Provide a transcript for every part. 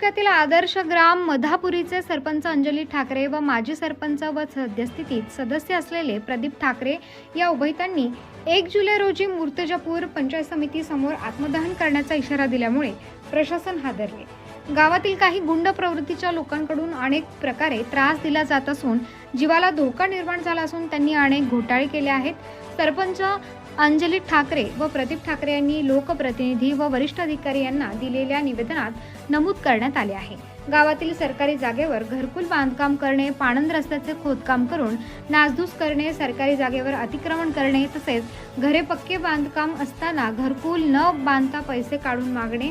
तालुक्यातील आदर्श ग्राम मधापुरीचे सरपंच अंजली ठाकरे व माजी सरपंच व सद्यस्थितीत सदस्य असलेले प्रदीप ठाकरे या उभयतांनी 1 जुलै रोजी मूर्तिजापूर पंचायत समिती समोर आत्मदहन करण्याचा इशारा दिल्यामुळे प्रशासन हादरले। गावातील काही गुंड प्रवृत्तीच्या लोकांकडून अनेक प्रकारे त्रास दिला जात असून जीवाला धोका निर्माण झाला असून त्यांनी अनेक घोटाळे केले आहेत। सरपंच अंजली ठाकरे व प्रदीप ठाकरे यांनी लोकप्रतिनिधी व वरिष्ठ अधिकारी यांना दिलेल्या निवेदनात नमूद करण्यात आले आहे। गावातील सरकारी जागेवर घरकुल बांधकाम करणे, पाणंद रस्त्याचे खोदकाम करून नासधूस करणे, सरकारी जागेवर अतिक्रमण करणे तसेच घरे पक्के बांधकाम असताना घरकुल न बांधता पैसे काढून मागणे,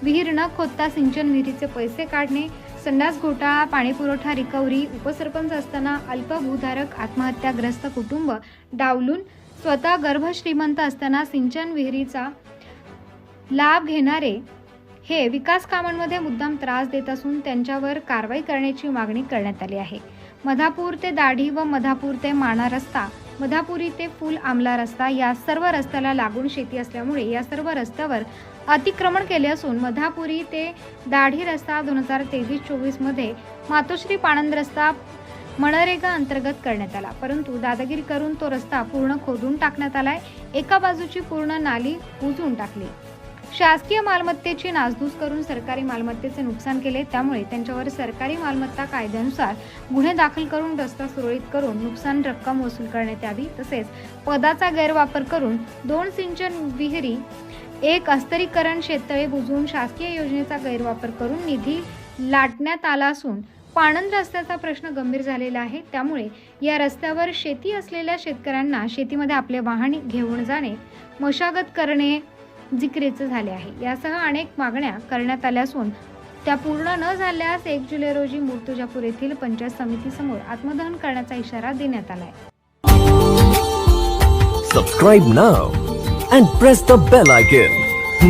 विहीर न खोदता सिंचन विहिरीचे पैसे काढणे, संडास घोटाळा, पाणीपुरवठा रिकव्हरी, उपसरपंच असताना अल्पभूधारक आत्महत्याग्रस्त कुटुंब डावलून स्वतः गर्भश्रीमंत असताना सिंचन विहिरीचा लाभ घेणारे हे विकास कामांमध्ये मुद्दाम त्रास देत असून त्यांच्यावर कारवाई करण्याची मागणी करण्यात आली आहे। मधापूर ते दाढी व मधापूर ते माणा रस्ता, मधापुरी ते फुल आमला रस्ता या सर्व रस्त्याला लागून शेती असल्यामुळे या सर्व रस्त्यावर अतिक्रमण केले असून मधापुरी ते दाढी रस्ता 2023-24 मध्ये मातोश्री पाणंद रस्ता मनरेगा अंतर्गत करण्यात आला, परंतु दादागिरी करून तो रस्ता पूर्ण खोदून टाकण्यात आलाय। एका बाजूची पूर्ण नाली बुजवून टाकली, शासकीय मालमत्तेची नासधूस करून सरकारी मालमत्तेचे नुकसान केले। त्यामुळे त्यांच्यावर सरकारी मालमत्ता कायद्यानुसार गुन्हे दाखल करून रस्ता सुरळीत करून नुकसान रक्कम वसूल करण्यात यावी। तसेच पदाचा गैरवापर करून 2 सिंचन विहिरी, 1 अस्तरीकरण शेततळे बुजवून शासकीय योजनेचा गैरवापर करून निधी लाटण्यात आला असून पाणंद रस्त्याचा प्रश्न गंभीर झालेला आहे। त्यामुळे या रस्त्यावर शेती असलेल्या शेतकऱ्यांना शेतीमध्ये आपले वाहन घेऊन जाणे, मशागत करणे जिक्रीचे झाले आहे। यासह अनेक मागण्या करण्यात आल्या असून त्या पूर्ण न झाल्यास 1 जुलै रोजी मूर्तिजापूर येथील पंचायत समिती समोर आत्मदहन करण्याचा इशारा देण्यात आलाय। Subscribe now and press the bell icon.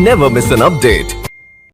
Never miss an update.